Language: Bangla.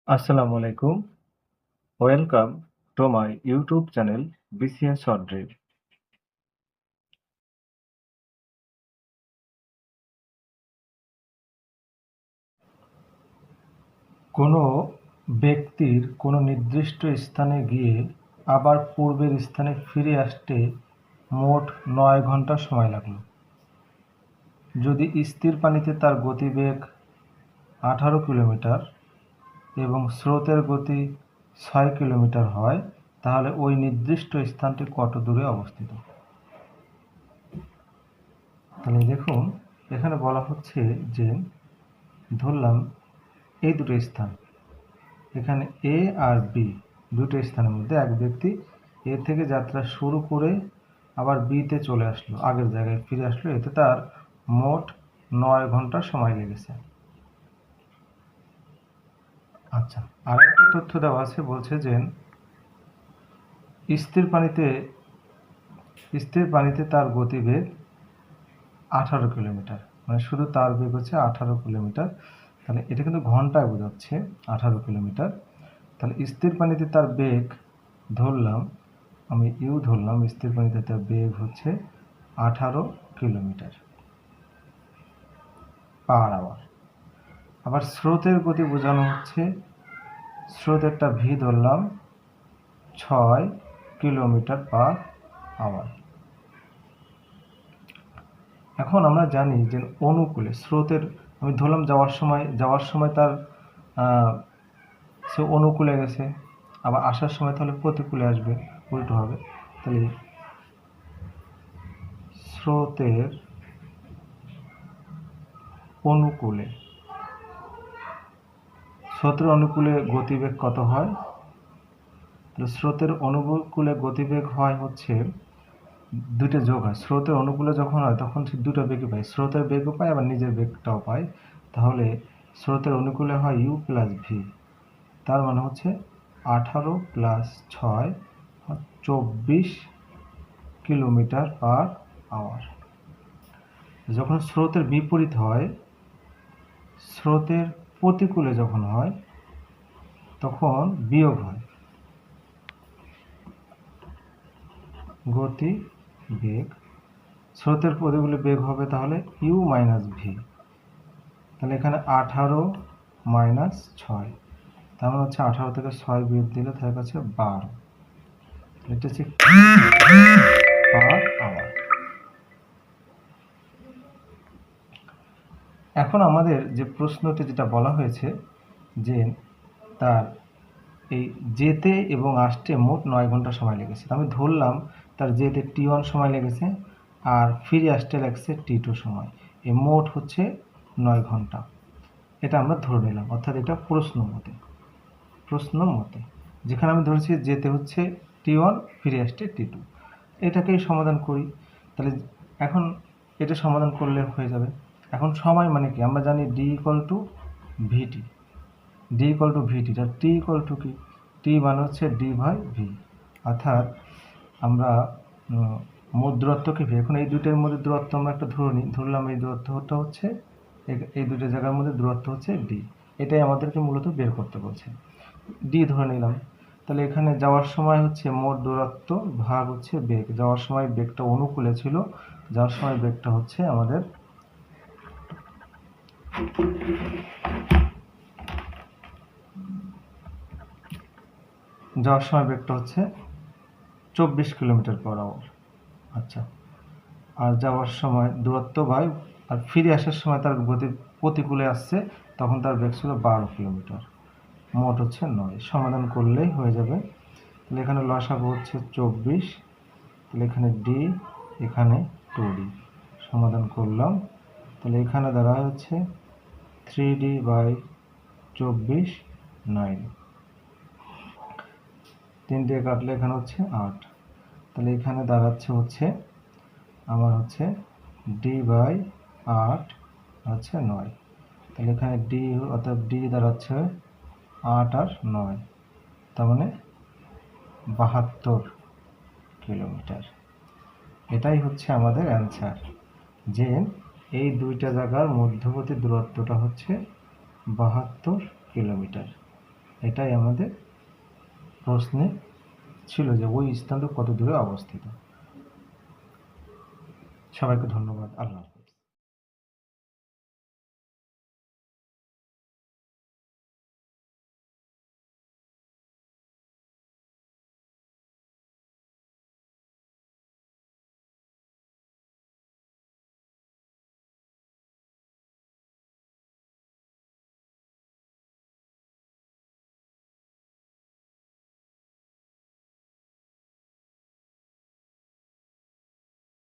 Assalamu alaikum. Welcome to my YouTube channel BCS Short Drill. কোনো ব্যক্তির কোনো নির্দিষ্ট স্থানে গিয়ে আবার পূর্বের স্থানে ফিরে আসতে মোট ৯ ঘন্টা সময় লাগলো। যদি স্থির পানিতে তার গতিবেগ 18 কিলোমিটার এবং স্রোতের গতি 6 কিলোমিটার হয়, তাহলে ওই নির্দিষ্ট স্থানটি কত দূরে অবস্থিত? তাহলে দেখুন, এখানে বলা হচ্ছে যে ধরলাম এই দুটো স্থান, এখানে এ আর বি দুটো স্থানের মধ্যে এক ব্যক্তি এ থেকে যাত্রা শুরু করে আবার বিতে চলে আসলো, আগের জায়গায় ফিরে আসলো। এতে তার মোট 9 ঘন্টা সময় লেগেছে। আচ্ছা, আরেকটা তথ্য দেওয়া আছে, বলছে যে স্থির পানিতে তার গতিবেগ 18 কিলোমিটার, মানে শুধু তার বেগ হচ্ছে 18 কিলোমিটার। তাহলে এটা কিন্তু ঘন্টায় বোঝাচ্ছে 18 কিলোমিটার। তাহলে স্থির পানিতে তার বেগ ধরলাম, আমি ইউ ধরলাম, স্থির পানিতে তার বেগ হচ্ছে 18 কিলোমিটার পার আওয়ার। আবার স্রোতের গতি বোঝানো হচ্ছে, স্রোতেরটা ভি ধরলাম 6 কিলোমিটার পার আওয়ার। এখন আমরা জানি যে অনুকূলে স্রোতের, আমি ধরলাম যাওয়ার সময় তার সে অনুকূলে গেছে, আবার আসার সময় তাহলে প্রতিকূলে আসবে, উল্টো হবে। তাহলে স্রোতের অনুকূলে গতিবেগ কত হয়? তাহলে স্রোতের অনুকূলে গতিবেগ হয় হচ্ছে, দুইটা যোগ হয়। স্রোতের অনুকূলে যখন হয় তখন সে দুটো বেগই পায়, স্রোতের বেগও পায় আবার নিজের বেগটাও পায়। তাহলে স্রোতের অনুকূলে হয় ইউ প্লাস ভি, তার মানে হচ্ছে 18 প্লাস 6 24 কিলোমিটার পার আওয়ার। যখন স্রোতের বিপরীত হয়, স্রোতের প্রতিকূলে যখন হয় তখন বিয়োগ হয়, গতি বেগ। স্রোতের প্রতিকূলে বেগ হবে তাহলে ইউ মাইনাস ভি। তাহলে এখানে 18 মাইনাস 6, তার মানে হচ্ছে 18 থেকে 6 বিয়োগ দিলে তাহলে হচ্ছে 12। এটা হচ্ছে পার আওয়ার। এখন আমাদের যে প্রশ্নটি যেটা বলা হয়েছে যে তার এই যেতে এবং আসতে মোট 9 ঘন্টা সময় লেগেছে। আমি ধরলাম তার যেতে T1 সময় লেগেছে আর ফিরে আসতে লাগছে T2 সময়, এই মোট হচ্ছে 9 ঘন্টা। এটা আমরা ধরে নিলাম, অর্থাৎ এটা প্রশ্ন মতে যেখানে আমি ধরেছি যেতে হচ্ছে T1, ফিরে আসতে T2। এটাকেই সমাধান করি। তাহলে এখন এটা সমাধান করলে হয়ে যাবে। এখন সময় মানে কি, আমরা জানি D ইকুয়াল টু ভিটি, আর T ইকুয়াল টু কি, T মানে হচ্ছে D বাই ভি, অর্থাৎ আমরা মোট দূরত্বকে ভি। এখন এই দুইটার মধ্যে দূরত্ব আমরা একটা ধরলাম, এই দূরত্বটা হচ্ছে, এই দুটো জায়গার মধ্যে দূরত্ব হচ্ছে ডি। এটাই আমাদেরকে মূলত বের করতে বলছে, ডি ধরে নিলাম। তাহলে এখানে যাওয়ার সময় হচ্ছে মোট দূরত্ব ভাগ হচ্ছে বেগ। যাওয়ার সময় বেগটা অনুকূলে ছিল, যাওয়ার সময় বেগটা হচ্ছে আমাদের যাওয়ার সময় বেগটা হচ্ছে 24 কিলোমিটার পার আওয়ার। আচ্ছা, আর যাওয়ার সময় দূরত্ব বাই, আর ফিরে আসার সময় তার গতি প্রতিকূলে আসছে, তখন তার বেগ ছিল 12 কিলোমিটার, মোট হচ্ছে 9। সমাধান করলেই হয়ে যাবে। তাহলে এখানে লসাগু হচ্ছে 24, তাহলে এখানে ডি, এখানে 2D, সমাধান করলাম। তাহলে এখানে দ্বারা হচ্ছে 3D বাই 24 9, 3 দিয়ে কাটলে এখানে হচ্ছে 8। তাহলে এখানে দাঁড়াচ্ছে হচ্ছে আমার হচ্ছে ডি বাই 8 হচ্ছে 9। তাহলে এখানে ডি, অর্থাৎ ডি দাঁড়াচ্ছে 8 আর 9, তার মানে 72 কিলোমিটার। এটাই হচ্ছে আমাদের অ্যান্সার, যে এই দুইটা জায়গার মধ্যবর্তী দূরত্বটা হচ্ছে 72 কিলোমিটার। এটাই আমাদের প্রশ্নে ছিল যে ওই স্থানটা কত দূরে অবস্থিত। সবাইকে ধন্যবাদ। আল্লাহ হাফেজ।